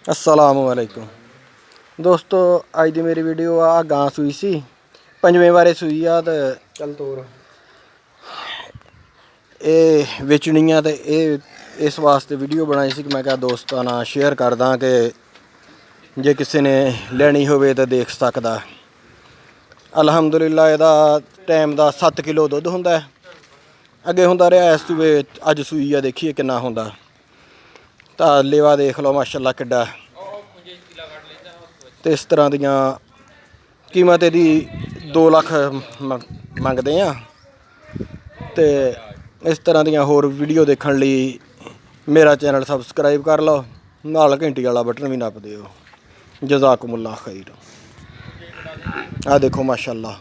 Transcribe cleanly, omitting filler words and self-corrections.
अस्सलामुअलैकुम दोस्तों, अज की मेरी वीडियो आ गां सूई सी पंजवें बारे सूई आ तो चल तोर ये बेचनी आ तो ये इस वास्ते वीडियो बनाई सी कि मैं क्या दोस्तों नाल शेयर करदा कि जे किसी ने लैनी होवे तो देख सकदा। अलहमदुलिल्लाह इहदा टाइम का 7 किलो दुध हुंदा है। अगे हुंदा रहा इस सूबे अज सूई आ देखिए किन्ना हुंदा। तो लेवा देख लो माशाअल्लाह किड्डा। तो इस तरह दियां कीमत इहदी 2 लाख मंगदे आ। तो इस तरह दियां होर वीडियो देखने लई मेरा चैनल सबसक्राइब कर लो, नाल घंटी वाला बटन भी नप दिओ। जज़ाकुमुल्लाह खैर। आ देखो माशाअल्लाह